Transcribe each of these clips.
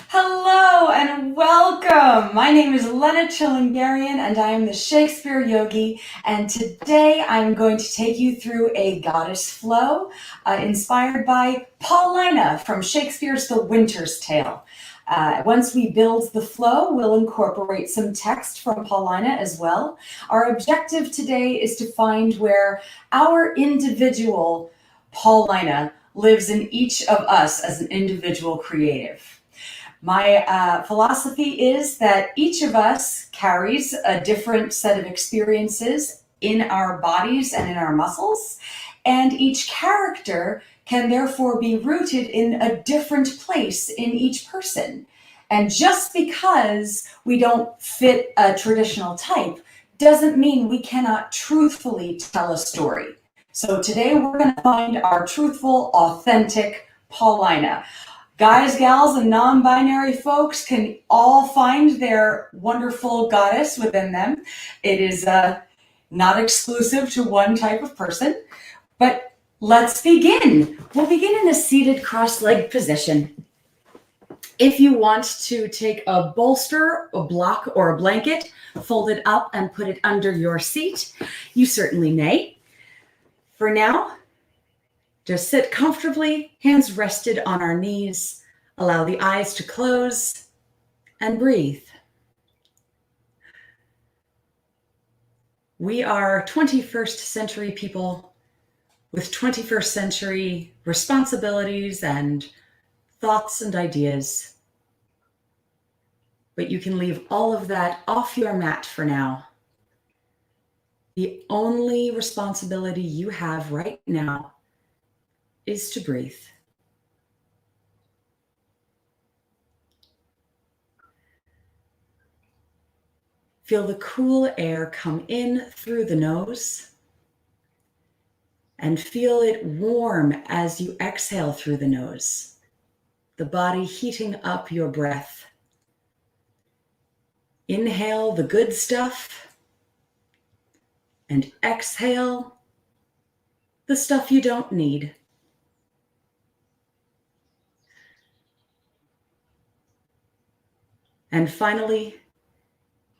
Hello and welcome. My name is Lèna Chilingerian and I am the Shakespeare Yogi. And today I'm going to take you through a goddess flow inspired by Paulina from Shakespeare's The Winter's Tale. Once we build the flow, we'll incorporate some text from Paulina as well. Our objective today is to find where our individual Paulina lives in each of us as an individual creative. My philosophy is that each of us carries a different set of experiences in our bodies and in our muscles, and each character can therefore be rooted in a different place in each person. And just because we don't fit a traditional type doesn't mean we cannot truthfully tell a story. So today we're going to find our truthful, authentic Paulina. Guys, gals, and non-binary folks can all find their wonderful goddess within them. It is not exclusive to one type of person, but let's begin. We'll begin in a seated cross-legged position. If you want to take a bolster, a block, or a blanket, fold it up and put it under your seat, you certainly may. For now, just sit comfortably, hands rested on our knees. Allow the eyes to close and breathe. We are 21st century people with 21st century responsibilities and thoughts and ideas. But you can leave all of that off your mat for now. The only responsibility you have right now is to breathe. Feel the cool air come in through the nose and feel it warm as you exhale through the nose, the body heating up your breath. Inhale the good stuff and exhale the stuff you don't need. And finally,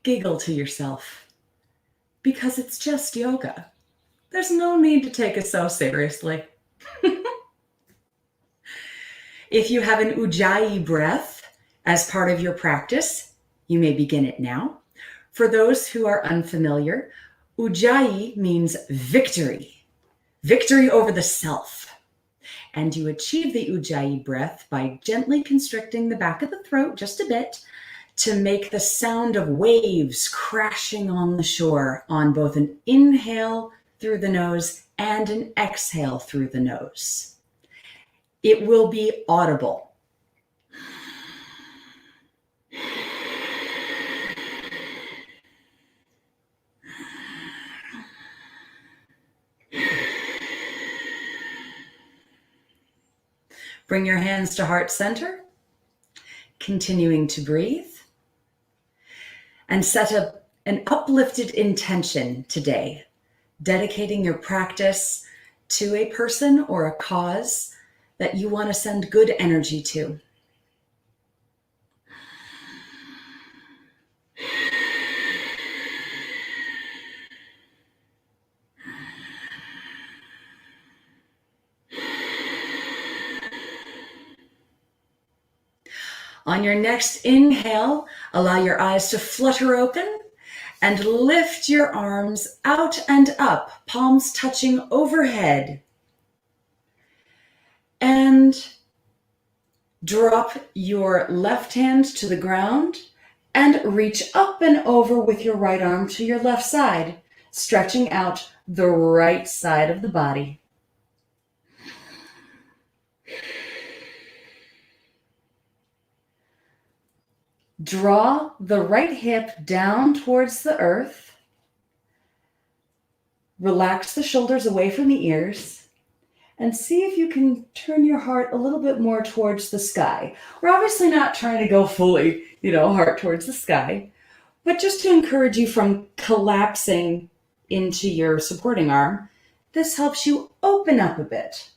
giggle to yourself because it's just yoga. There's no need to take it so seriously. If you have an ujjayi breath as part of your practice, you may begin it now. For those who are unfamiliar, ujjayi means victory, victory over the self. And you achieve the ujjayi breath by gently constricting the back of the throat just a bit to make the sound of waves crashing on the shore on both an inhale through the nose and an exhale through the nose. It will be audible. Bring your hands to heart center, continuing to breathe. And set up an uplifted intention today, dedicating your practice to a person or a cause that you want to send good energy to. On your next inhale, allow your eyes to flutter open and lift your arms out and up, palms touching overhead. And drop your left hand to the ground and reach up and over with your right arm to your left side, stretching out the right side of the body. Draw the right hip down towards the earth. Relax the shoulders away from the ears and see if you can turn your heart a little bit more towards the sky. We're obviously not trying to go fully, heart towards the sky, but just to encourage you from collapsing into your supporting arm, this helps you open up a bit.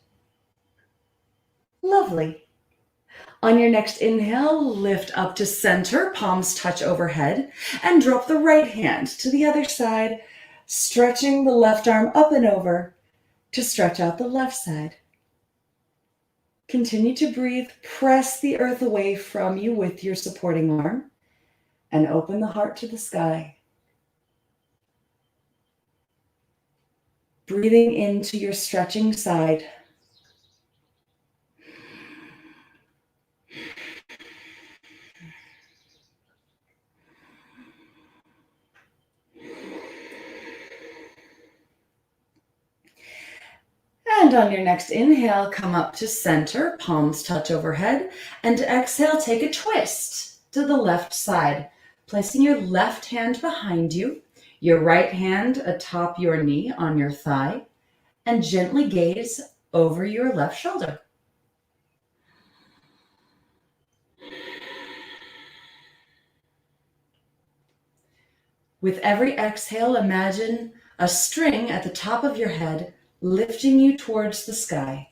Lovely. On your next inhale, lift up to center, palms touch overhead, and drop the right hand to the other side, stretching the left arm up and over to stretch out the left side. Continue to breathe. Press the earth away from you with your supporting arm and open the heart to the sky. Breathing into your stretching side. And on your next inhale, come up to center, palms touch overhead, and exhale, take a twist to the left side, placing your left hand behind you, your right hand atop your knee on your thigh, and gently gaze over your left shoulder. With every exhale, imagine a string at the top of your head lifting you towards the sky.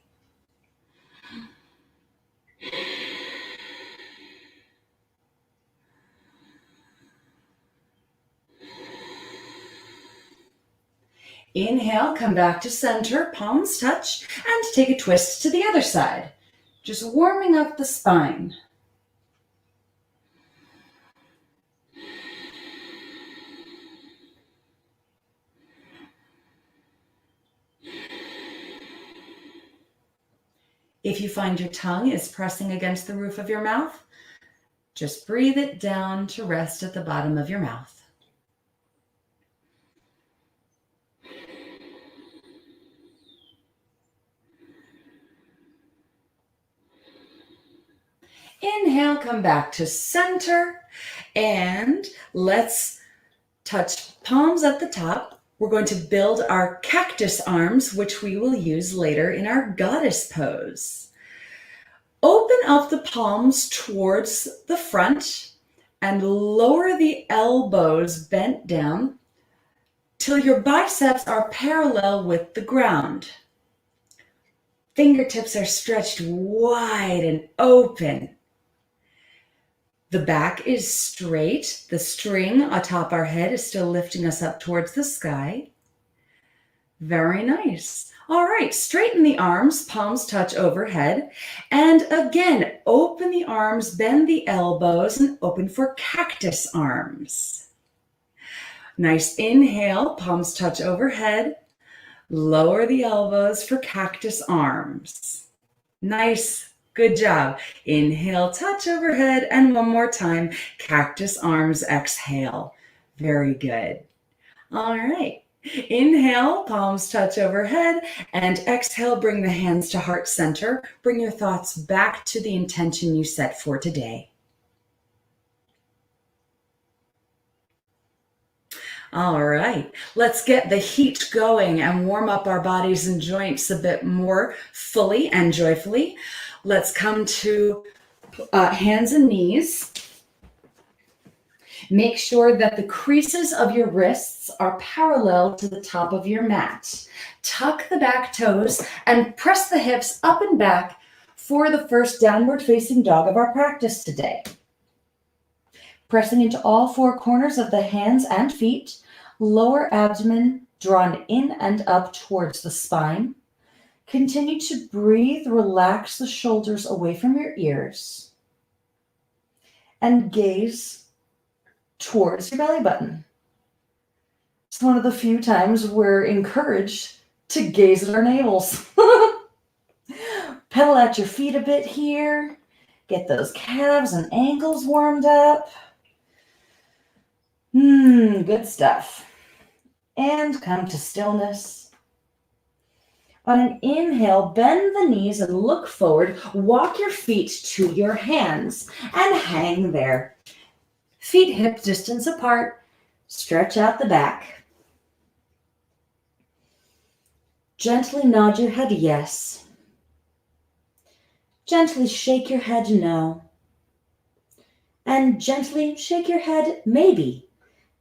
Inhale, come back to center, palms touch, and take a twist to the other side, just warming up the spine. If you find your tongue is pressing against the roof of your mouth, just breathe it down to rest at the bottom of your mouth. Inhale, come back to center, and let's touch palms at the top. We're going to build our cactus arms, which we will use later in our goddess pose. Open up the palms towards the front and lower the elbows bent down till your biceps are parallel with the ground. Fingertips are stretched wide and open. The back is straight. The string atop our head is still lifting us up towards the sky. Very nice. All right, straighten the arms, palms touch overhead. And again, open the arms, bend the elbows, and open for cactus arms. Nice inhale, palms touch overhead. Lower the elbows for cactus arms. Nice. Good job. Inhale, touch overhead, and one more time, cactus arms, exhale. Very good. All right. Inhale, palms touch overhead, and exhale, bring the hands to heart center. Bring your thoughts back to the intention you set for today. All right, let's get the heat going and warm up our bodies and joints a bit more fully and joyfully. Let's come to hands and knees. Make sure that the creases of your wrists are parallel to the top of your mat. Tuck the back toes and press the hips up and back for the first downward facing dog of our practice today. Pressing into all four corners of the hands and feet, lower abdomen drawn in and up towards the spine. Continue to breathe, relax the shoulders away from your ears, and gaze towards your belly button. It's one of the few times we're encouraged to gaze at our navels. Pedal at your feet a bit here. Get those calves and ankles warmed up. Good stuff. And come to stillness. On an inhale, bend the knees and look forward. Walk your feet to your hands and hang there. Feet hip distance apart. Stretch out the back. Gently nod your head yes. Gently shake your head no. And gently shake your head maybe,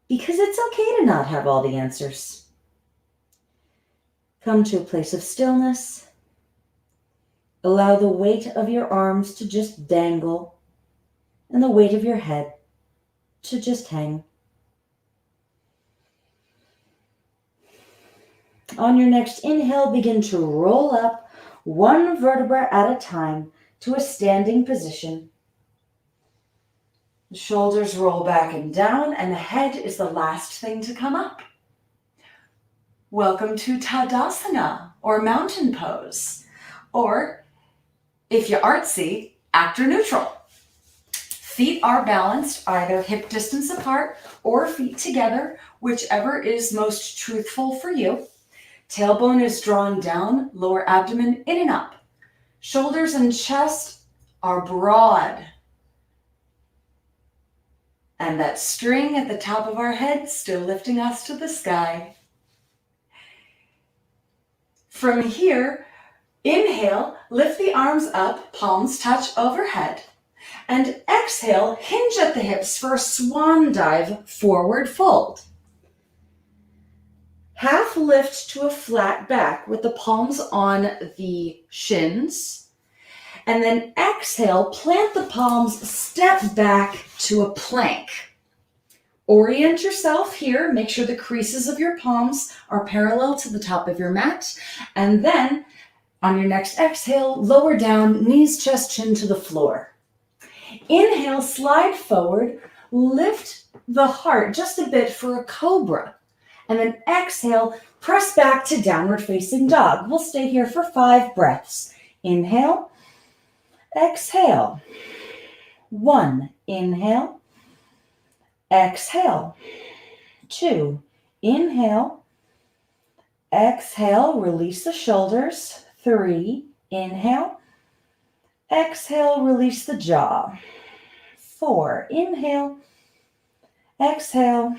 because it's okay to not have all the answers. Come to a place of stillness. Allow the weight of your arms to just dangle and the weight of your head to just hang. On your next inhale, begin to roll up one vertebra at a time to a standing position. The shoulders roll back and down, and the head is the last thing to come up. Welcome to Tadasana, or mountain pose, or, if you're artsy, actor neutral. Feet are balanced either hip distance apart or feet together, whichever is most truthful for you. Tailbone is drawn down, lower abdomen in and up. Shoulders and chest are broad. And that string at the top of our head still lifting us to the sky. From here, inhale, lift the arms up, palms touch overhead. And exhale, hinge at the hips for a swan dive, forward fold. Half lift to a flat back with the palms on the shins. And then exhale, plant the palms, step back to a plank. Orient yourself here. Make sure the creases of your palms are parallel to the top of your mat. And then on your next exhale, lower down, knees, chest, chin to the floor. Inhale, slide forward, lift the heart just a bit for a cobra. And then exhale, press back to downward facing dog. We'll stay here for 5 breaths. Inhale, exhale. 1, inhale, exhale. 2, inhale, exhale, release the shoulders. 3, inhale, exhale, release the jaw. 4, inhale, exhale.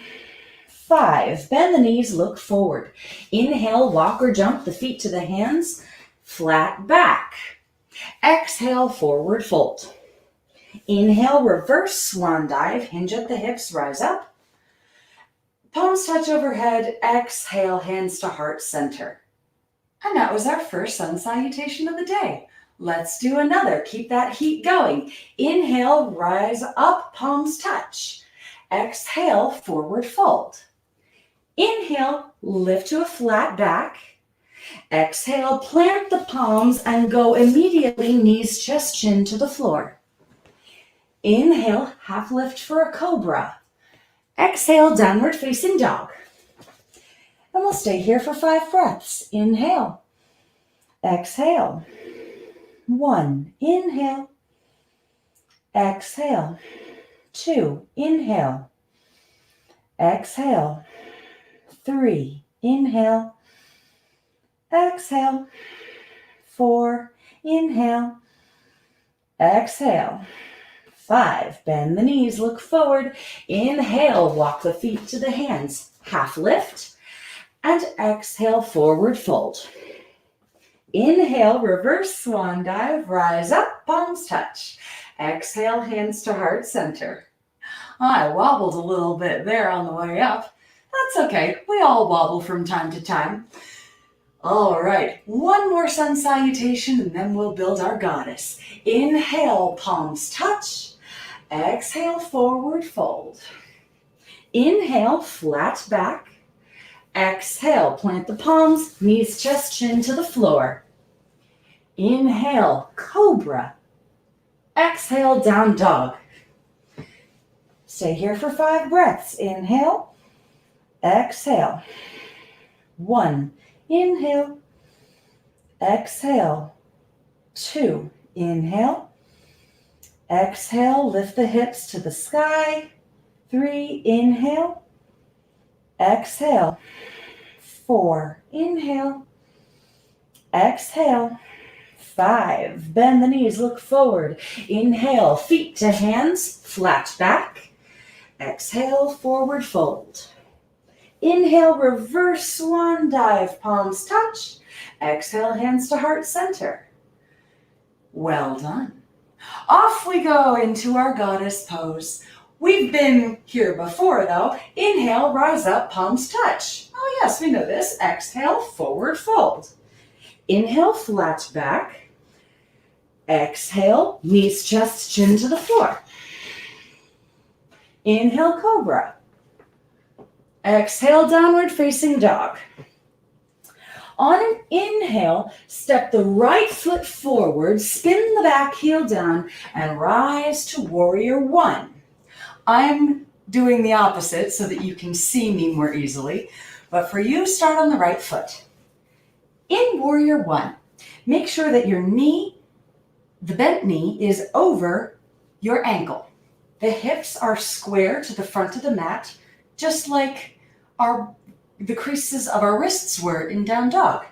5, bend the knees, look forward. Inhale, walk or jump the feet to the hands, flat back. Exhale, forward fold. Inhale, reverse swan dive, hinge at the hips, rise up. Palms touch overhead, exhale, hands to heart center. And that was our first sun salutation of the day. Let's do another, keep that heat going. Inhale, rise up, palms touch. Exhale, forward fold. Inhale, lift to a flat back. Exhale, plant the palms and go immediately knees, chest, chin to the floor. Inhale, half lift for a cobra. Exhale, downward facing dog. And we'll stay here for 5 breaths. Inhale, exhale. 1, inhale, exhale. 2, inhale, exhale. 3, inhale, exhale. 4, inhale, exhale. 5, bend the knees, look forward. Inhale, walk the feet to the hands, half lift. And exhale, forward fold. Inhale, reverse swan dive, rise up, palms touch. Exhale, hands to heart center. I wobbled a little bit there on the way up. That's okay, we all wobble from time to time. All right, one more sun salutation and then we'll build our goddess. Inhale, palms touch. Exhale, forward fold. Inhale, flat back. Exhale, plant the palms, knees, chest, chin to the floor. Inhale, cobra. Exhale, down dog. Stay here for 5 breaths. Inhale, exhale. 1, inhale, exhale. 2, inhale, exhale, lift the hips to the sky. 3, inhale, exhale. 4, inhale, exhale. 5, bend the knees, look forward. Inhale, feet to hands, flat back. Exhale, forward fold. Inhale, reverse swan dive, palms touch. Exhale, hands to heart center. Well done. Off we go into our goddess pose. We've been here before though. Inhale, rise up, palms touch. Oh yes, we know this. Exhale, forward fold. Inhale, flat back. Exhale, knees, chest, chin to the floor. Inhale, cobra. Exhale, downward facing dog. On an inhale, step the right foot forward, spin the back heel down, and rise to warrior one. I'm doing the opposite so that you can see me more easily, but for you, start on the right foot. In warrior one, make sure that your knee, the bent knee, is over your ankle. The hips are square to the front of the mat, just like the creases of our wrists were in down dog.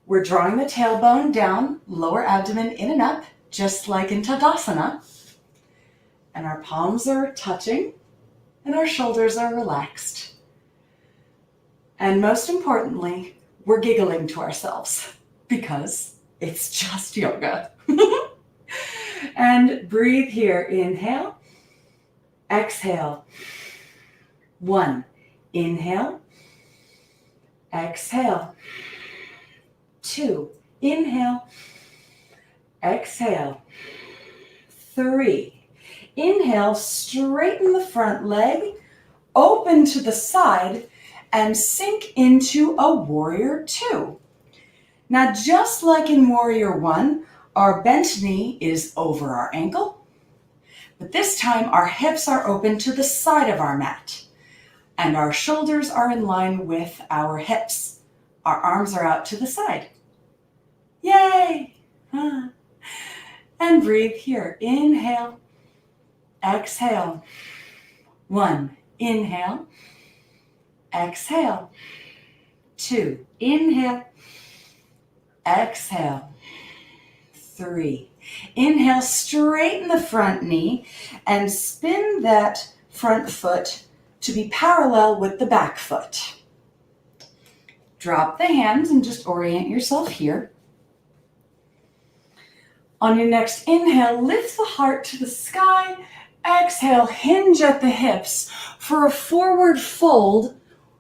We're drawing the tailbone down, lower abdomen in and up, just like in Tadasana. And our palms are touching and our shoulders are relaxed. And most importantly, we're giggling to ourselves because it's just yoga. And breathe here. Inhale, exhale. One, inhale, exhale. Two, inhale, exhale. Three, inhale, straighten the front leg, open to the side, and sink into a warrior two. Now, just like in warrior one, our bent knee is over our ankle, but this time our hips are open to the side of our mat, and our shoulders are in line with our hips. Our arms are out to the side. Yay! And breathe here. Inhale, exhale. One, inhale, exhale. Two, inhale, exhale. Three, inhale, straighten the front knee and spin that front foot to be parallel with the back foot. Drop the hands and just orient yourself here. On your next inhale, lift the heart to the sky. Exhale, hinge at the hips for a forward fold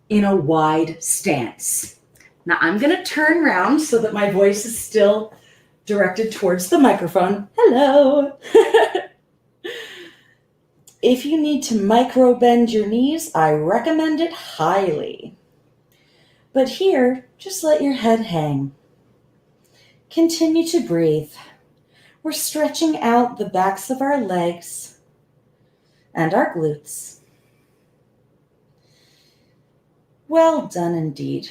in a wide stance. Now I'm going to turn around so that my voice is still directed towards the microphone. Hello. If you need to micro bend your knees, I recommend it highly. But here, just let your head hang. Continue to breathe. We're stretching out the backs of our legs and our glutes. Well done indeed.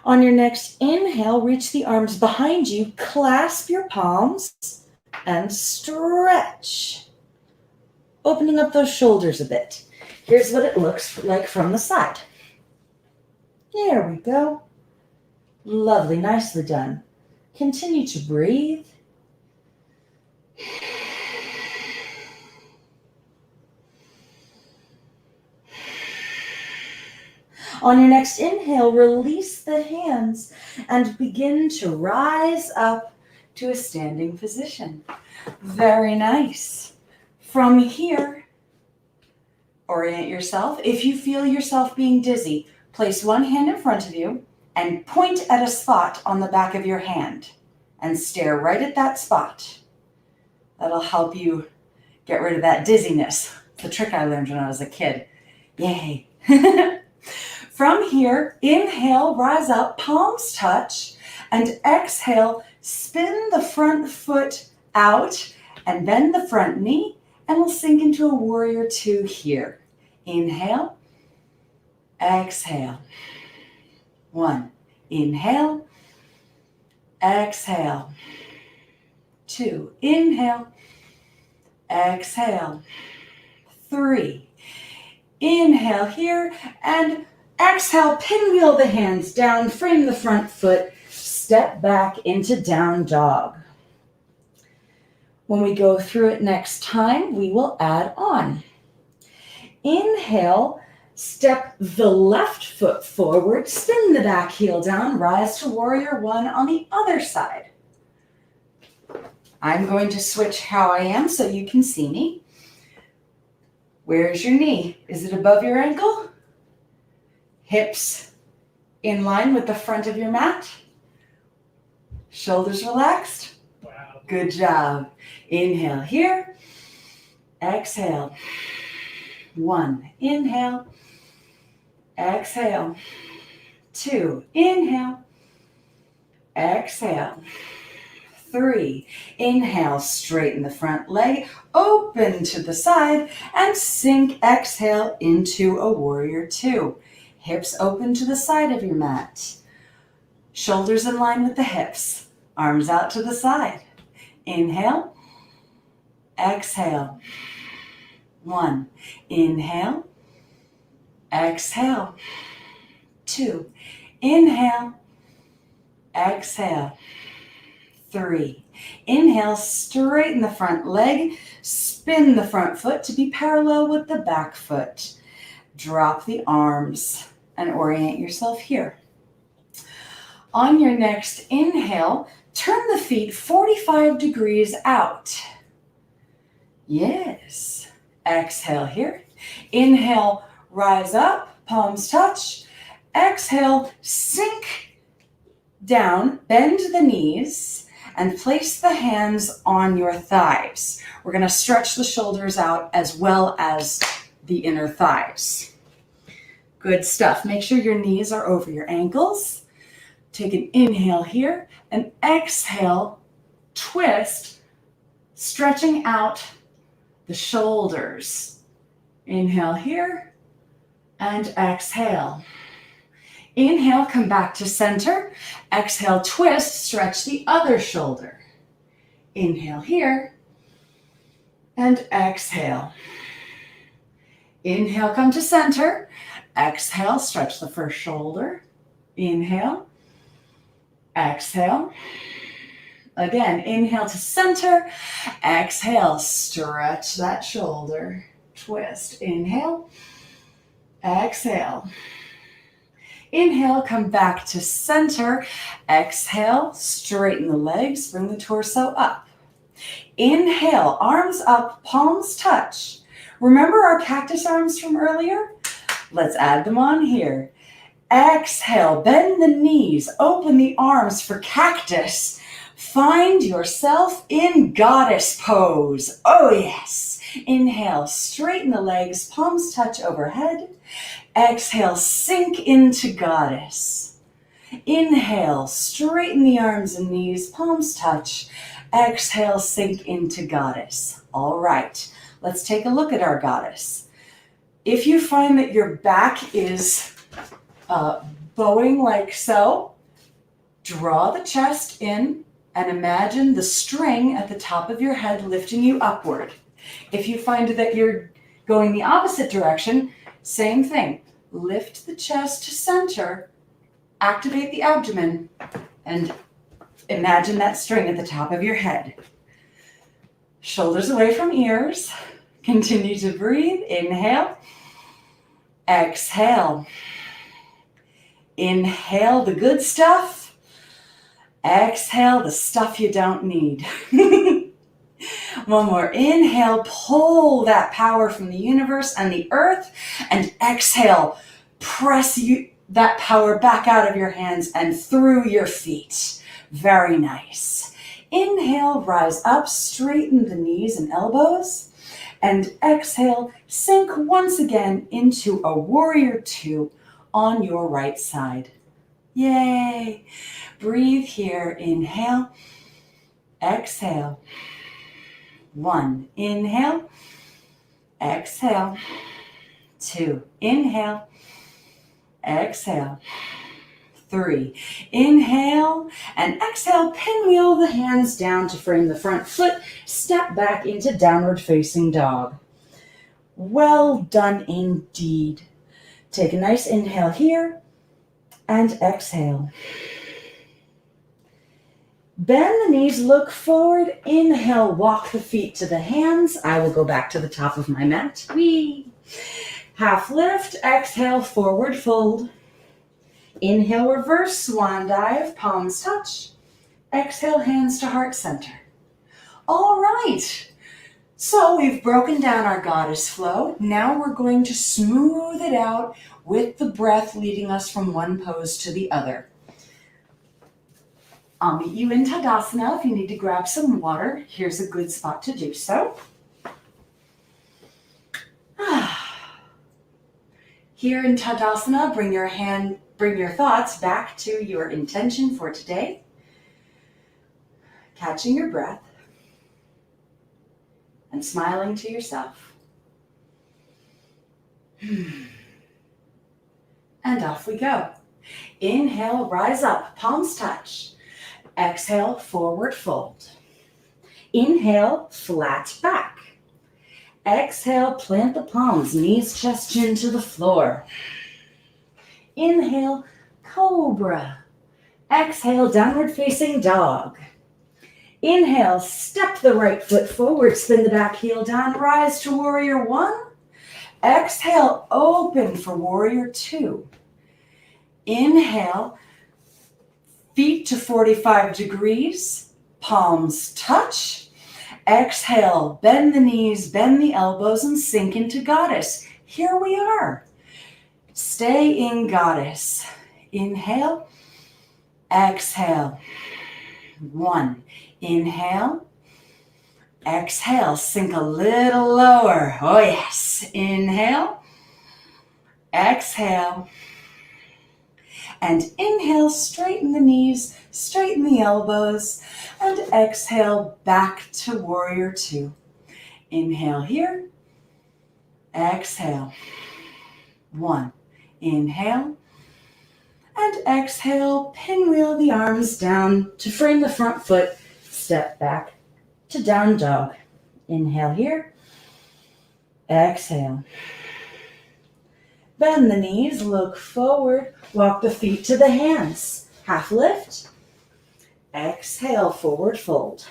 On your next inhale, reach the arms behind you, clasp your palms, and stretch. Opening up those shoulders a bit. Here's what it looks like from the side. There we go. Lovely, nicely done. Continue to breathe. On your next inhale, release the hands and begin to rise up to a standing position. Very nice. From here, orient yourself. If you feel yourself being dizzy, place one hand in front of you and point at a spot on the back of your hand and stare right at that spot. That'll help you get rid of that dizziness. It's a trick I learned when I was a kid. Yay. From here, inhale, rise up, palms touch, and exhale, spin the front foot out and bend the front knee, and we'll sink into a warrior two here. Inhale, exhale. One, inhale, exhale. Two, inhale, exhale. Three, inhale here, and exhale, pinwheel the hands down, frame the front foot, step back into down dog. When we go through it next time, we will add on. Inhale, step the left foot forward, spin the back heel down, rise to warrior one on the other side. I'm going to switch how I am so you can see me. Where's your knee? Is it above your ankle? Hips in line with the front of your mat. Shoulders relaxed. Good job. Inhale here. Exhale. 1. Inhale. Exhale. 2. Inhale. Exhale. 3. Inhale, straighten the front leg, open to the side, and sink. Exhale into a warrior 2. Hips open to the side of your mat. Shoulders in line with the hips. Arms out to the side. Inhale. Exhale. 1. Inhale. Exhale. 2. Inhale. Exhale. 3. Inhale, straighten the front leg, spin the front foot to be parallel with the back foot. Drop the arms and orient yourself here. On your next inhale, turn the feet 45 degrees out. Yes. Exhale here. Inhale, rise up, palms touch. Exhale, sink down, bend the knees, and place the hands on your thighs. We're going to stretch the shoulders out as well as the inner thighs. Good stuff. Make sure your knees are over your ankles. Take an inhale here, and exhale, twist, stretching out the shoulders. Inhale here, and exhale. Inhale, come back to center. Exhale, twist, stretch the other shoulder. Inhale here, and exhale. Inhale, come to center. Exhale, stretch the first shoulder. Inhale, exhale. Again, inhale to center. Exhale, stretch that shoulder. Twist. Inhale, exhale. Inhale, come back to center. Exhale, straighten the legs, bring the torso up. Inhale, arms up, palms touch. Remember our cactus arms from earlier? Let's add them on here. Exhale, bend the knees, open the arms for cactus. Find yourself in goddess pose. Oh yes. Inhale, straighten the legs, palms touch overhead. Exhale, sink into goddess. Inhale, straighten the arms and knees, palms touch. Exhale, sink into goddess. All right, let's take a look at our goddess. If you find that your back is bowing like so, draw the chest in and imagine the string at the top of your head lifting you upward. If you find that you're going the opposite direction, same thing. Lift the chest to center, activate the abdomen, and imagine that string at the top of your head. Shoulders away from ears. Continue to breathe. Inhale. Exhale. Inhale the good stuff. Exhale the stuff you don't need. One more. Inhale, pull that power from the universe and the earth, and exhale, press that power back out of your hands and through your feet. Very nice. Inhale, rise up, straighten the knees and elbows, and exhale, sink once again into a warrior 2 on your right side. Yay! Breathe here. Inhale, exhale. 1, inhale, exhale. 2, inhale, exhale. 3, inhale, and exhale, pinwheel the hands down to frame the front foot, step back into downward facing dog. Well done indeed. Take a nice inhale here, and exhale. Bend the knees, look forward. Inhale, walk the feet to the hands. I will go back to the top of my mat. Whee! Half lift, exhale, forward fold. Inhale, reverse swan dive, palms touch. Exhale, hands to heart center. All right. So we've broken down our goddess flow. Now we're going to smooth it out with the breath leading us from one pose to the other. I'll meet you in Tadasana. If you need to grab some water, here's a good spot to do so. Here in Tadasana, bring your thoughts back to your intention for today. Catching your breath and smiling to yourself. And off we go. Inhale, rise up, palms touch. Exhale, forward fold. Inhale, flat back. Exhale, plant the palms, knees, chest, chin to the floor. Inhale, cobra. Exhale, downward facing dog. Inhale, step the right foot forward, spin the back heel down, rise to warrior one. Exhale, open for warrior two. Inhale, feet to 45 degrees, palms touch. Exhale, bend the knees, bend the elbows, and sink into goddess. Here we are. Stay in goddess. Inhale, exhale. One. Inhale, exhale, sink a little lower. Oh yes. Inhale, exhale. And inhale, straighten the knees, straighten the elbows, and exhale back to warrior two. Inhale here, exhale. One, inhale, and exhale, pinwheel the arms down to frame the front foot, step back to down dog. Inhale here, exhale. Bend the knees, look forward, walk the feet to the hands. Half lift. Exhale, forward fold.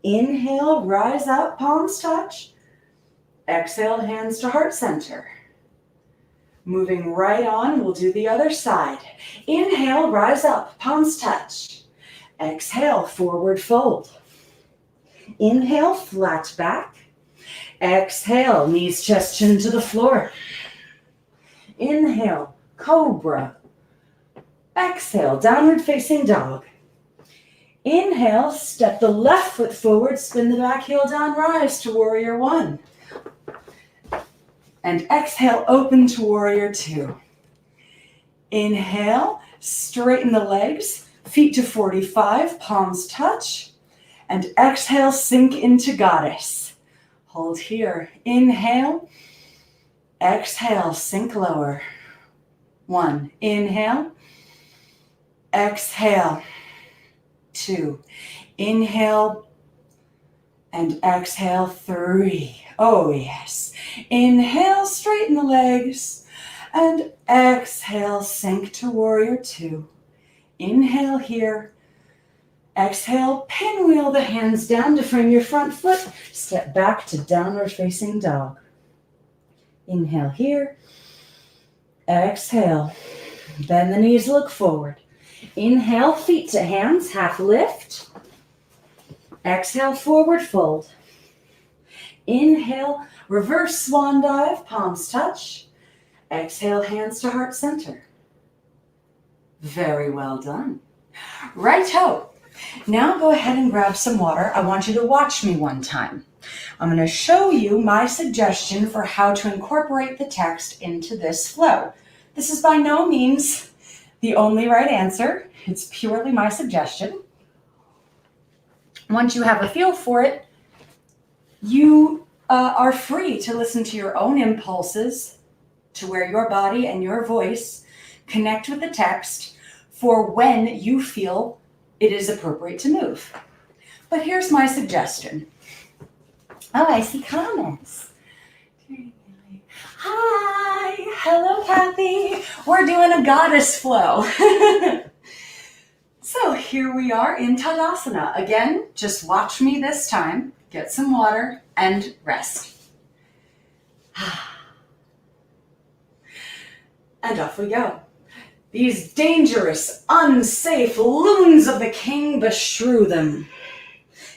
Inhale, rise up, palms touch. Exhale, hands to heart center. Moving right on, we'll do the other side. Inhale, rise up, palms touch. Exhale, forward fold. Inhale, flat back. Exhale, knees, chest, chin to the floor. Inhale, cobra. Exhale, downward facing dog. Inhale, step the left foot forward, spin the back heel down, rise to warrior one. And exhale, open to warrior two. Inhale, straighten the legs, feet to 45, palms touch. And exhale, sink into goddess. Hold here. Inhale, exhale, sink lower. One, inhale, exhale. Two, inhale, and exhale, three. Oh yes. Inhale, straighten the legs, and exhale, sink to warrior two. Inhale here. Exhale, pinwheel the hands down to frame your front foot. Step back to downward facing dog. Inhale here. Exhale. Bend the knees, look forward. Inhale, feet to hands, half lift. Exhale, forward fold. Inhale, reverse swan dive, palms touch. Exhale, hands to heart center. Very well done. Righto. Now go ahead and grab some water. I want you to watch me one time. I'm going to show you my suggestion for how to incorporate the text into this flow. This is by no means the only right answer. It's purely my suggestion. Once you have a feel for it, you are free to listen to your own impulses, to where your body and your voice connect with the text for when you feel it is appropriate to move. But here's my suggestion. Oh, I see comments. Hi, hello, Kathy. We're doing a goddess flow. So here we are in Tadasana. Again, just watch me this time. Get some water and rest. And off we go. These dangerous, unsafe loons of the king beshrew them.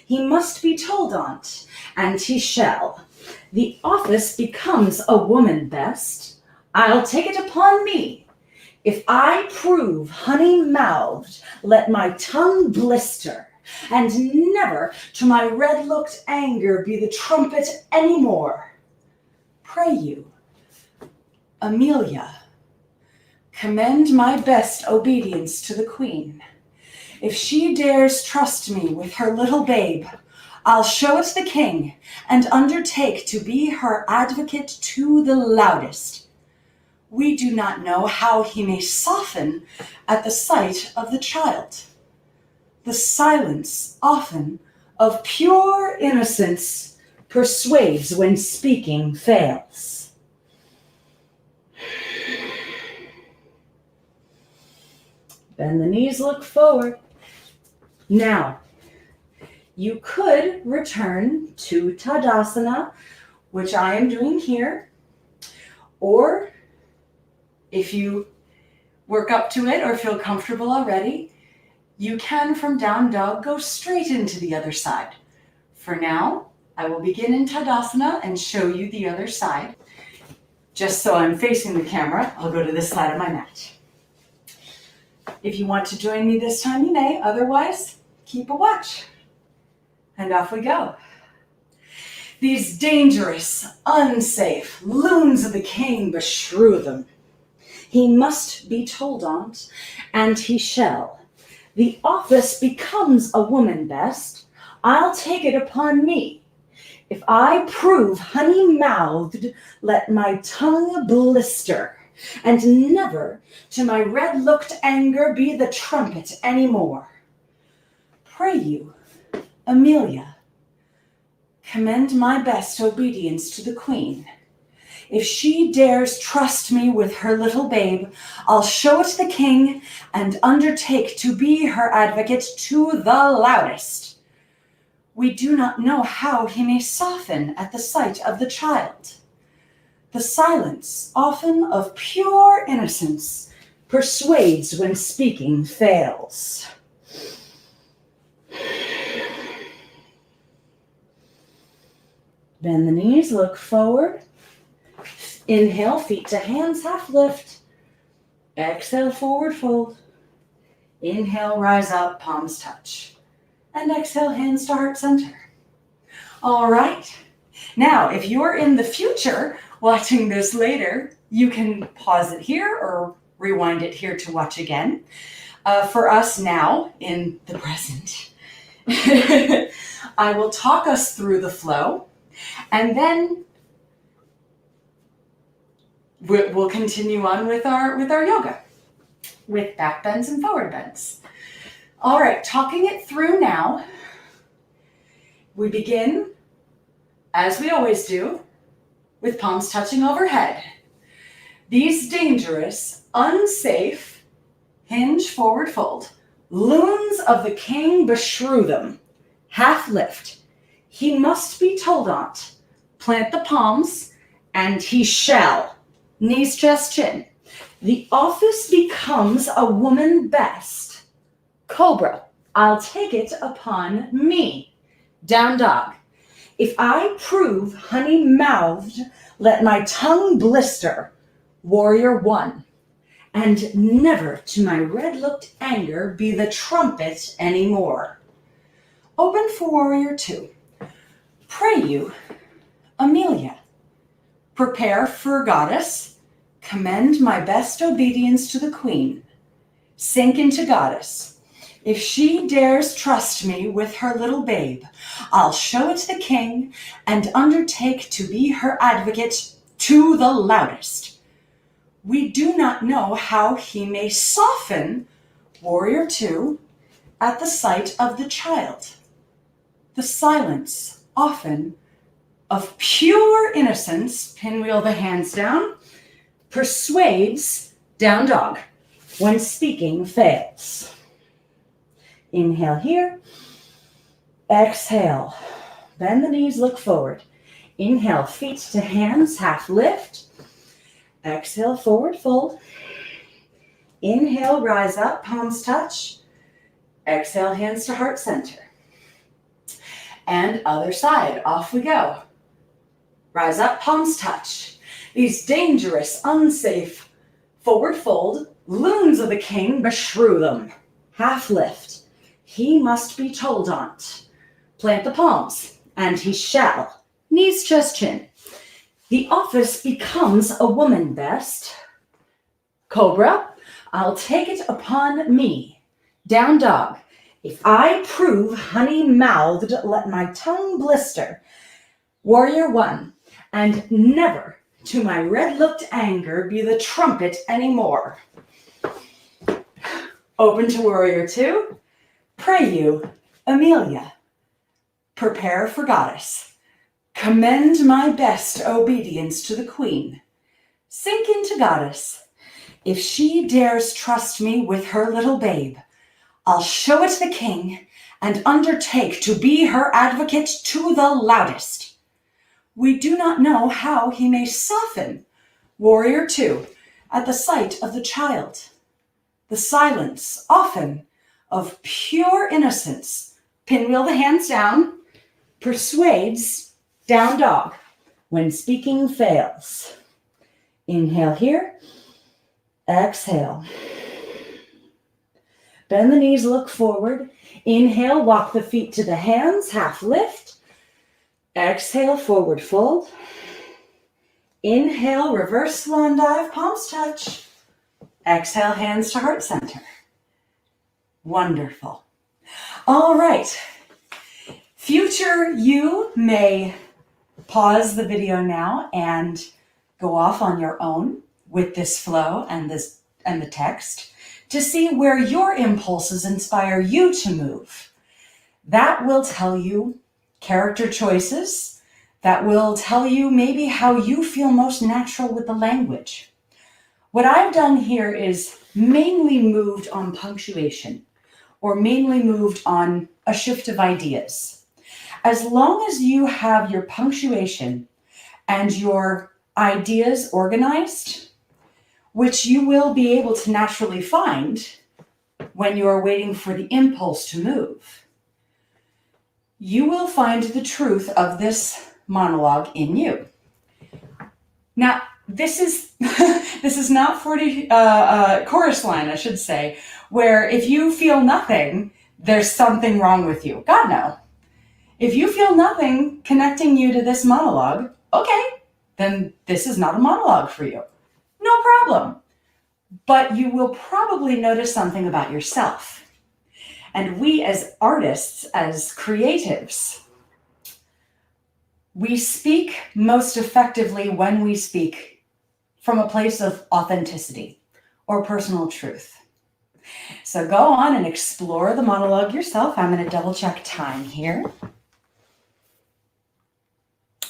He must be told on't, and he shall. The office becomes a woman best. I'll take it upon me. If I prove honey-mouthed, let my tongue blister, and never to my red-looked anger be the trumpet any more. Pray you, Amelia, commend my best obedience to the Queen. If she dares trust me with her little babe, I'll show it the King, and undertake to be her advocate to the loudest. We do not know how he may soften at the sight of the child. The silence, often, of pure innocence persuades when speaking fails. Bend the knees, look forward. Now, you could return to Tadasana, which I am doing here, or if you work up to it or feel comfortable already, you can, from down dog, go straight into the other side. For now, I will begin in Tadasana and show you the other side. Just so I'm facing the camera, I'll go to this side of my mat. If you want to join me this time, you may. Otherwise, keep a watch. And off we go. These dangerous, unsafe loons of the King beshrew them. He must be told on't, and he shall. The office becomes a woman best. I'll take it upon me. If I prove honey-mouthed, let my tongue blister, and never to my red-looked anger be the trumpet any more. Pray you, Amelia, commend my best obedience to the Queen. If she dares trust me with her little babe, I'll show it the King, and undertake to be her advocate to the loudest. We do not know how he may soften at the sight of the child. The silence, often of pure innocence, persuades when speaking fails. Bend the knees, look forward. Inhale, feet to hands, half lift. Exhale, forward fold. Inhale, rise up, palms touch. And exhale, hands to heart center. All right. Now, if you're in the future watching this later, you can pause it here or rewind it here to watch again. For us now, in the present, I will talk us through the flow, and then we'll continue on with our yoga, with back bends and forward bends. All right, talking it through now, we begin, as we always do, with palms touching overhead. These dangerous, unsafe, hinge forward fold, loons of the King beshrew them. Half lift. He must be told on't. Plant the palms, and he shall. Knees, chest, chin. The office becomes a woman best. Cobra. I'll take it upon me. Down dog. If I prove honey-mouthed, let my tongue blister. Warrior one. And never to my red-looked anger be the trumpet any more. Open for warrior two. Pray you, Amelia, prepare for goddess, commend my best obedience to the Queen. Sink into goddess. If she dares trust me with her little babe, I'll show it the King and undertake to be her advocate to the loudest. We do not know how he may soften, warrior two, at the sight of the child. The silence, often, of pure innocence, pinwheel the hands down, persuades, down dog, when speaking fails. Inhale here. Exhale. Bend the knees, look forward. Inhale, feet to hands, half lift. Exhale, forward fold. Inhale, rise up, palms touch. Exhale, hands to heart center. And other side, off we go. Rise up, palms touch. These dangerous, unsafe forward fold, Loons of the king beshrew them. Half lift. He must be told on't. Plant the palms, and he shall. Knees, chest, chin. The office becomes a woman best. Cobra, I'll take it upon me. Down dog. If I prove honey-mouthed, let my tongue blister. Warrior 1, and never to my red-looked anger be the trumpet any more. Open to Warrior 2. Pray you, Amelia. Prepare for Goddess. Commend my best obedience to the Queen. Sink into Goddess. If she dares trust me with her little babe, I'll show it the king and undertake to be her advocate to the loudest. We do not know how he may soften. Warrior 2, at the sight of the child. The silence, often, of pure innocence, pinwheel the hands down, persuades, down dog, when speaking fails. Inhale here, exhale. Bend the knees, look forward. Inhale, walk the feet to the hands, half lift. Exhale, forward fold. Inhale, reverse swan dive, palms touch. Exhale, hands to heart center. Wonderful. All right. Future you may pause the video now and go off on your own with this flow and the text to see where your impulses inspire you to move. That will tell you character choices. That will tell you maybe how you feel most natural with the language. What I've done here is mainly moved on punctuation or mainly moved on a shift of ideas. As long as you have your punctuation and your ideas organized, which you will be able to naturally find when you are waiting for the impulse to move, you will find the truth of this monologue in you. Now, this is this is not for the chorus line, I should say, where if you feel nothing, there's something wrong with you. God, no. If you feel nothing connecting you to this monologue, okay, then this is not a monologue for you. No problem. But you will probably notice something about yourself. And we as artists, as creatives, we speak most effectively when we speak from a place of authenticity or personal truth. So go on and explore the monologue yourself. I'm going to double check time here.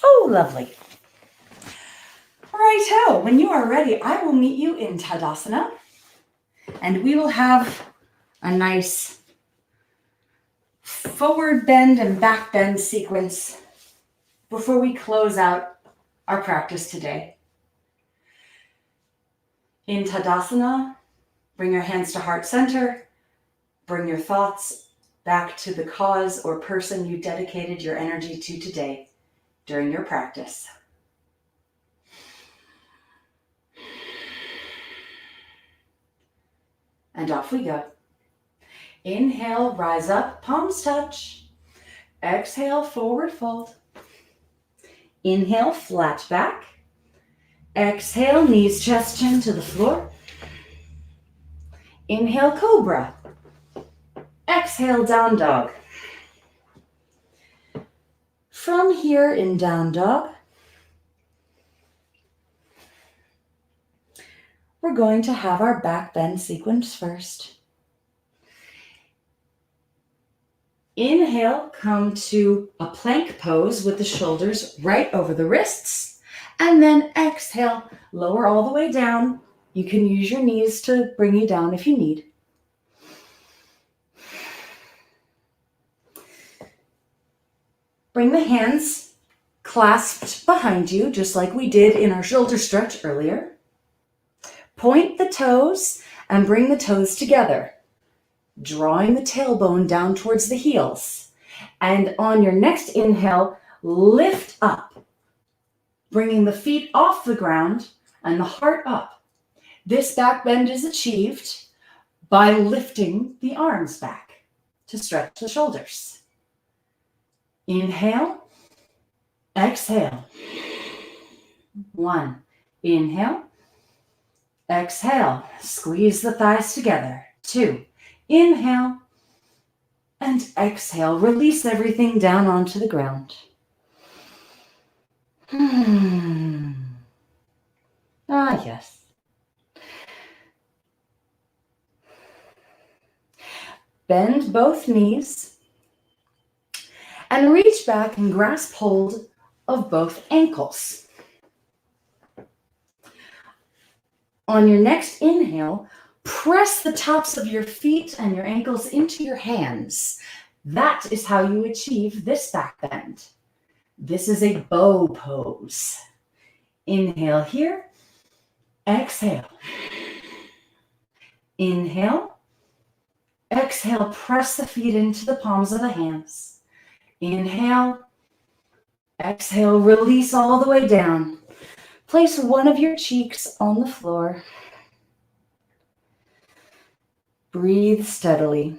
Oh, lovely. Righto, when you are ready, I will meet you in Tadasana, and we will have a nice forward bend and back bend sequence before we close out our practice today. In Tadasana, bring your hands to heart center, bring your thoughts back to the cause or person you dedicated your energy to today during your practice. And off we go. Inhale, rise up, palms touch. Exhale, forward fold. Inhale, flat back. Exhale, knees, chest, chin to the floor. Inhale, cobra. Exhale, down dog. From here in down dog, we're going to have our back bend sequence first. Inhale, come to a plank pose with the shoulders right over the wrists. And then exhale, lower all the way down. You can use your knees to bring you down if you need. Bring the hands clasped behind you, just like we did in our shoulder stretch earlier. Point the toes and bring the toes together, drawing the tailbone down towards the heels. And on your next inhale, lift up, bringing the feet off the ground and the heart up. This back bend is achieved by lifting the arms back to stretch the shoulders. Inhale, exhale. 1. Inhale, exhale. Squeeze the thighs together. 2. Inhale and exhale. Release everything down onto the ground. Ah, yes. Bend both knees and reach back and grasp hold of both ankles. On your next inhale, press the tops of your feet and your ankles into your hands. That is how you achieve this back bend. This is a bow pose. Inhale here, exhale. Inhale, exhale, press the feet into the palms of the hands. Inhale, exhale, release all the way down. Place one of your cheeks on the floor. Breathe steadily.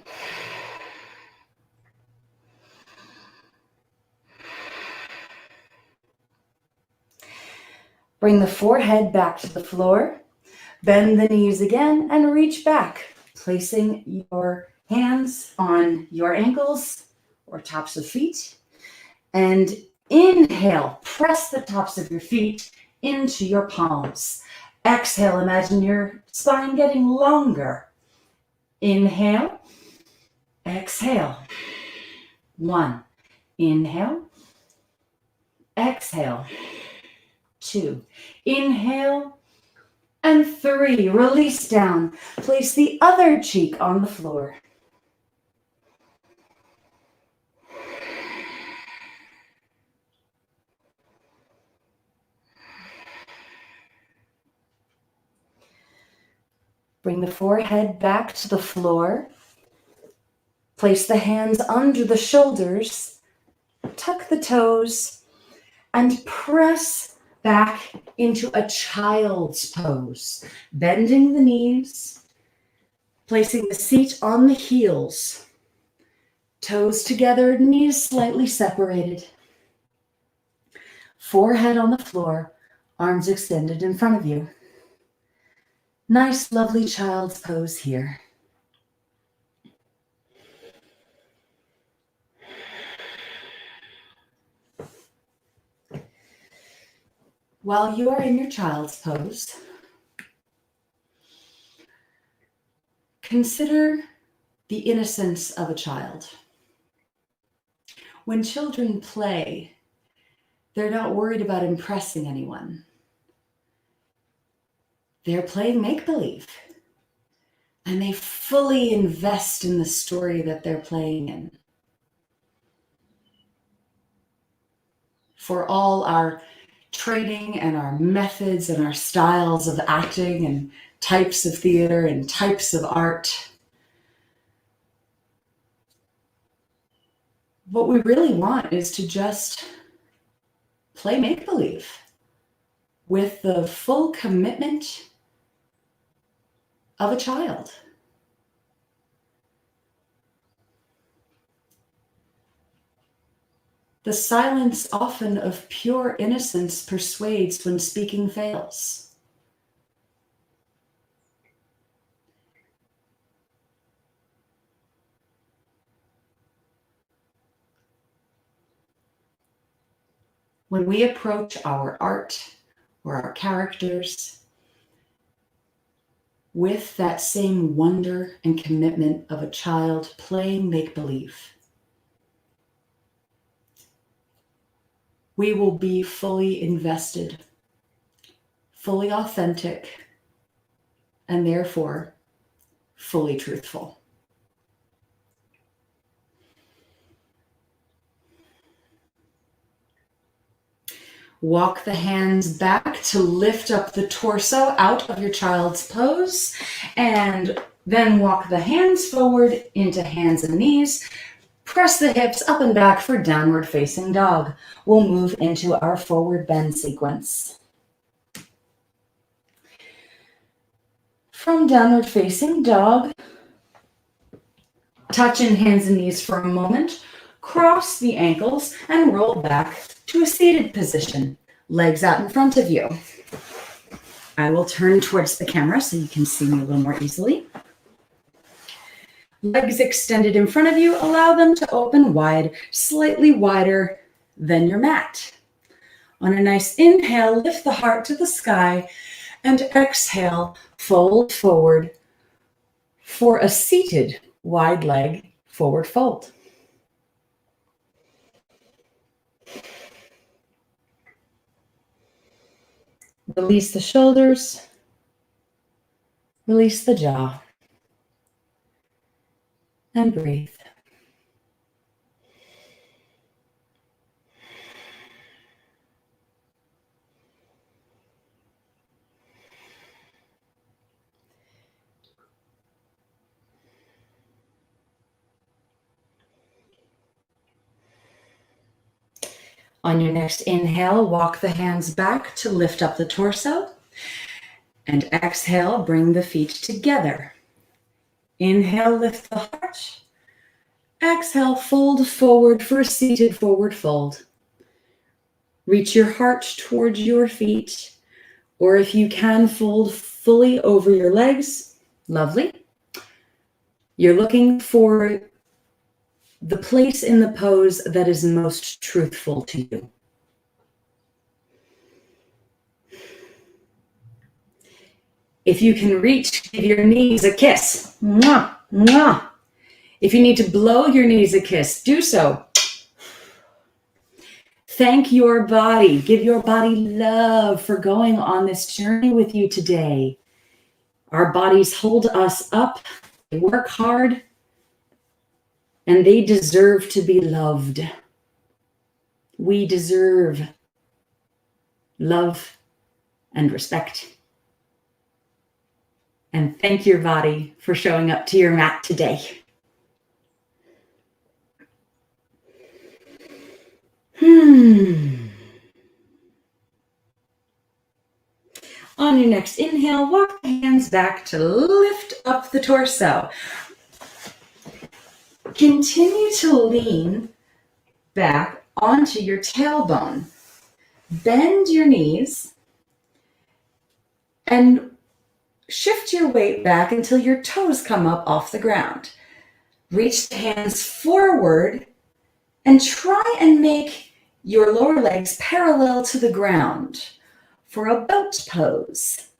Bring the forehead back to the floor. Bend the knees again and reach back, placing your hands on your ankles or tops of feet. And inhale, press the tops of your feet into your palms. Exhale, imagine your spine getting longer. Inhale, exhale. 1. Inhale, exhale. 2. Inhale, and 3. Release down. Place the other cheek on the floor. Bring the forehead back to the floor. Place the hands under the shoulders. Tuck the toes and press back into a child's pose. Bending the knees, placing the seat on the heels. Toes together, knees slightly separated. Forehead on the floor, arms extended in front of you. Nice, lovely child's pose here. While you are in your child's pose, consider the innocence of a child. When children play, they're not worried about impressing anyone. They're playing make-believe, and they fully invest in the story that they're playing in. For all our training and our methods and our styles of acting and types of theater and types of art, what we really want is to just play make-believe with the full commitment of a child. The silence often of pure innocence persuades when speaking fails. When we approach our art or our characters with that same wonder and commitment of a child playing make-believe, we will be fully invested, fully authentic, and therefore fully truthful. Walk the hands back to lift up the torso out of your child's pose, and then walk the hands forward into hands and knees. Press the hips up and back for downward facing dog. We'll move into our forward bend sequence. From downward facing dog, touch in hands and knees for a moment, cross the ankles and roll back to a seated position, legs out in front of you. I will turn towards the camera so you can see me a little more easily. Legs extended in front of you, allow them to open wide, slightly wider than your mat. On a nice inhale, lift the heart to the sky, and exhale, fold forward for a seated wide leg forward fold. Release the shoulders, release the jaw, and breathe. On your next inhale, walk the hands back to lift up the torso. And exhale, bring the feet together. Inhale, lift the heart. Exhale, fold forward for a seated forward fold. Reach your heart towards your feet, or if you can, fold fully over your legs. Lovely. You're looking for the place in the pose that is most truthful to you. If you can reach, give your knees a kiss. Mwah, mwah. If you need to blow your knees a kiss, do so. Thank your body. Give your body love for going on this journey with you today. Our bodies hold us up, they work hard, and they deserve to be loved. We deserve love and respect. And thank your body for showing up to your mat today. On your next inhale, walk the hands back to lift up the torso. Continue to lean back onto your tailbone. Bend your knees and shift your weight back until your toes come up off the ground. Reach the hands forward and try and make your lower legs parallel to the ground for a boat pose.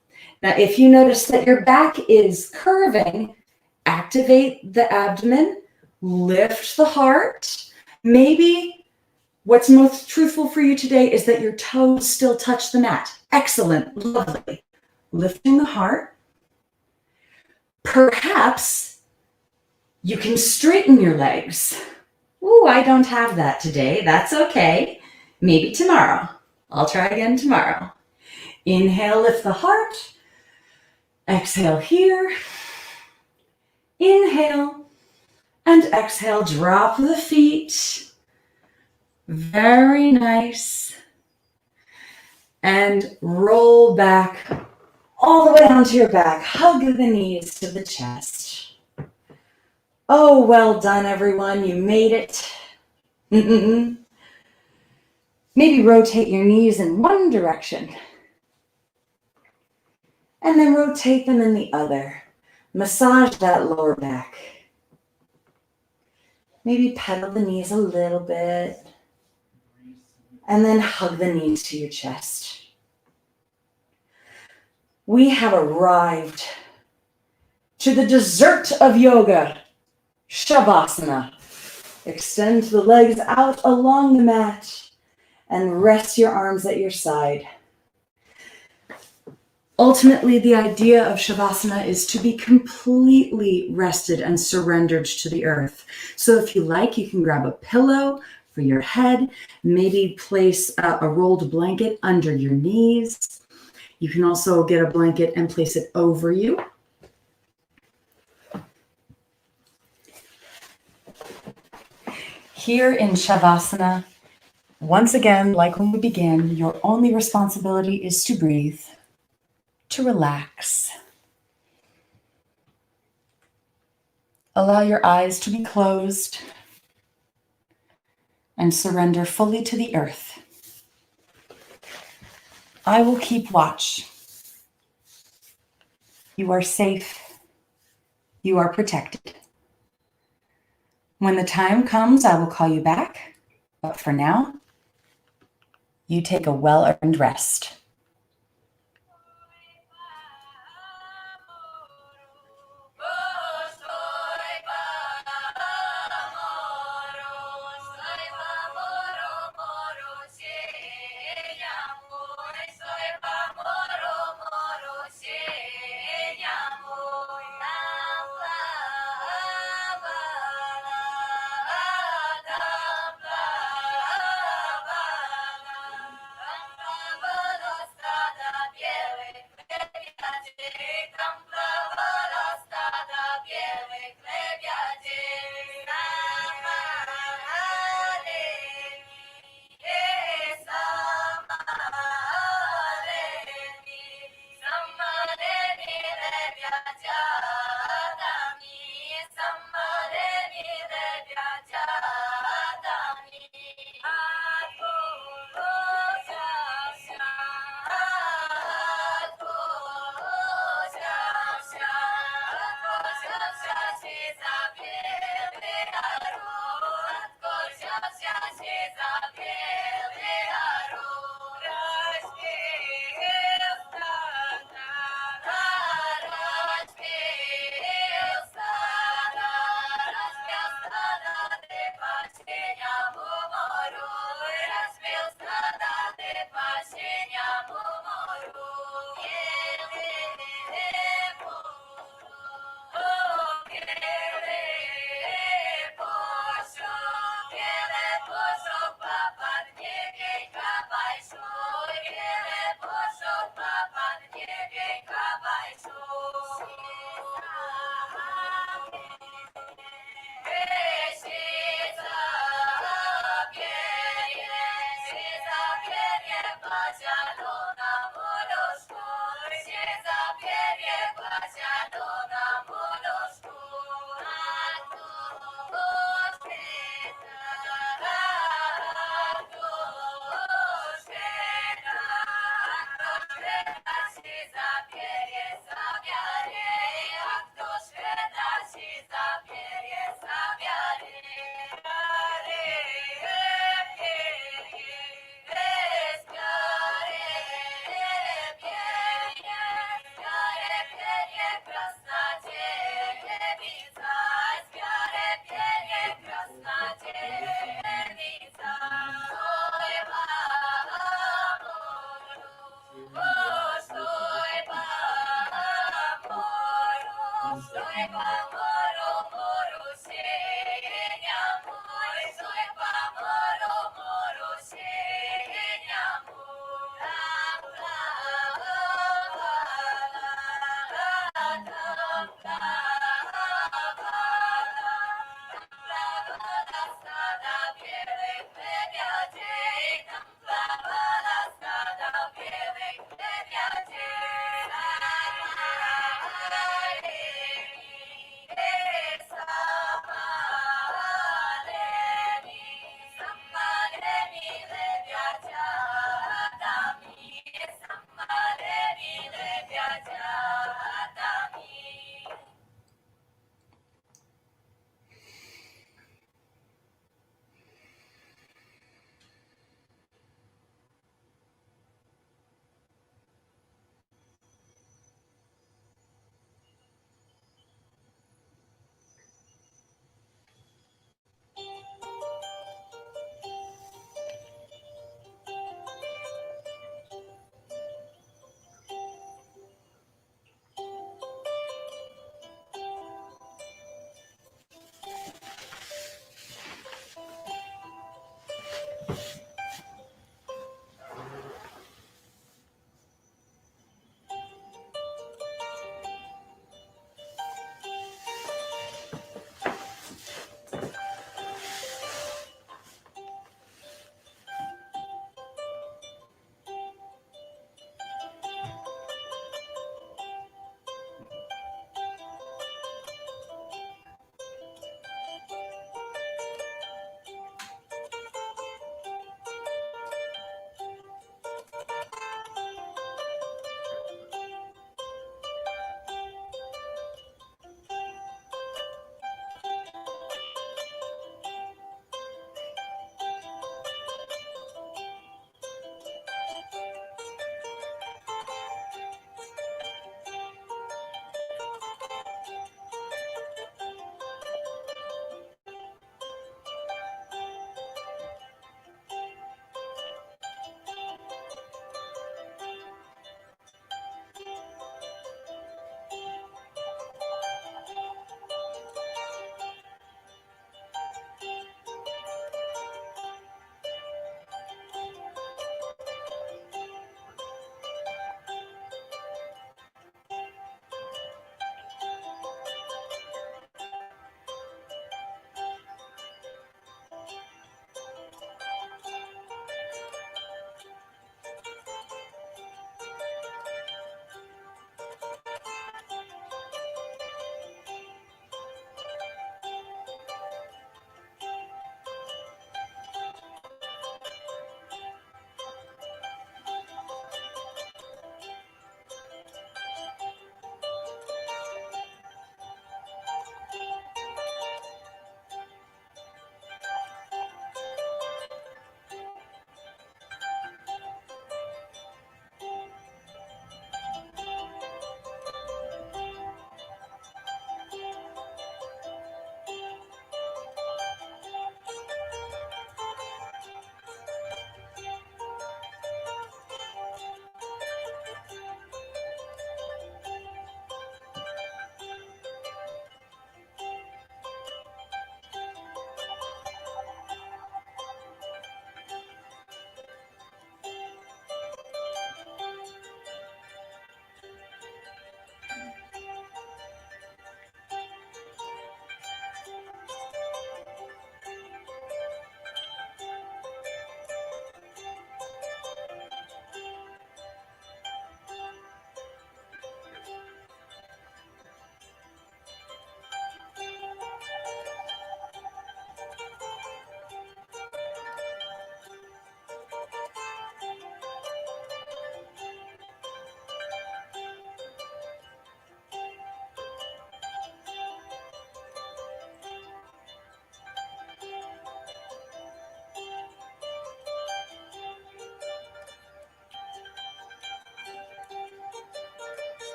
Now, if you notice that your back is curving, activate the abdomen, lift the heart. Maybe what's most truthful for you today is that your toes still touch the mat. Excellent, lovely. Lifting the heart. Perhaps you can straighten your legs. Ooh, I don't have that today. That's okay. Maybe tomorrow. I'll try again tomorrow. Inhale, lift the heart. Exhale here. Inhale and exhale, drop the feet. Very nice. And roll back all the way onto your back. Hug the knees to the chest. Oh, well done, everyone. You made it. Maybe rotate your knees in one direction. And then rotate them in the other. Massage that lower back. Maybe pedal the knees a little bit. And then hug the knees to your chest. We have arrived to the dessert of yoga, Shavasana. Extend the legs out along the mat and rest your arms at your side. Ultimately, the idea of Shavasana is to be completely rested and surrendered to the earth. So if you like, you can grab a pillow for your head, maybe place a rolled blanket under your knees. You can also get a blanket and place it over you. Here in Shavasana, once again, like when we began, your only responsibility is to breathe, to relax. Allow your eyes to be closed and surrender fully to the earth. I will keep watch. You are safe. You are protected. When the time comes, I will call you back. But for now, you take a well-earned rest.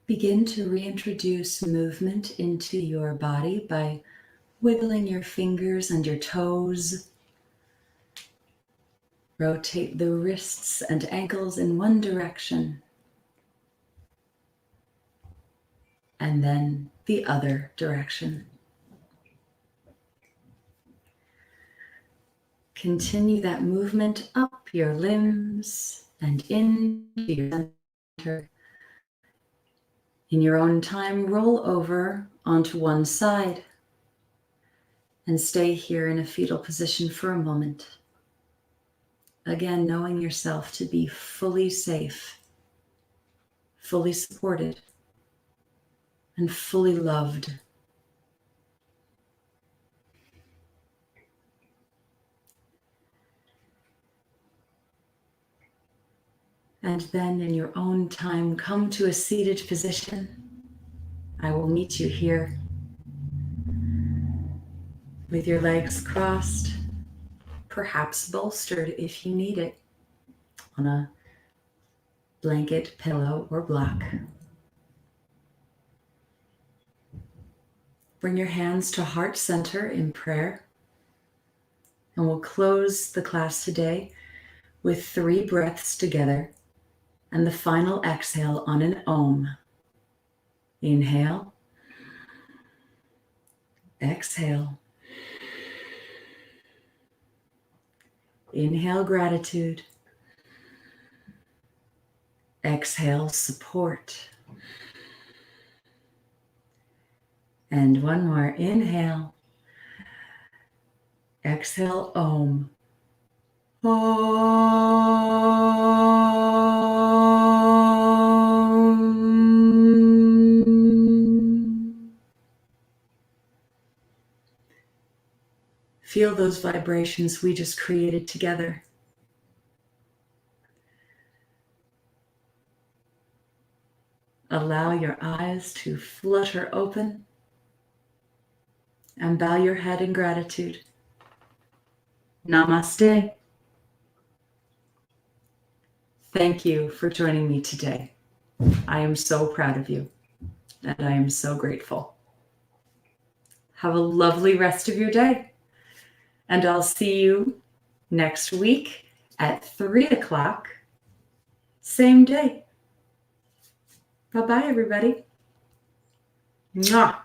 Begin to reintroduce movement into your body by wiggling your fingers and your toes. Rotate the wrists and ankles in one direction, and then the other direction. Continue that movement up your limbs and into your center. In your own time, roll over onto one side and stay here in a fetal position for a moment. Again, knowing yourself to be fully safe, fully supported, and fully loved. And then in your own time, come to a seated position. I will meet you here with your legs crossed, perhaps bolstered if you need it, on a blanket, pillow, or block. Bring your hands to heart center in prayer. And we'll close the class today with 3 breaths together and the final exhale on an Om. Inhale. Exhale. Inhale gratitude. Exhale support. And one more. Inhale. Exhale Om. Om. Feel those vibrations we just created together. Allow your eyes to flutter open and bow your head in gratitude. Namaste. Thank you for joining me today. I am so proud of you, and I am so grateful. Have a lovely rest of your day, and I'll see you next week at 3 o'clock, same day. Bye-bye, everybody. Mwah.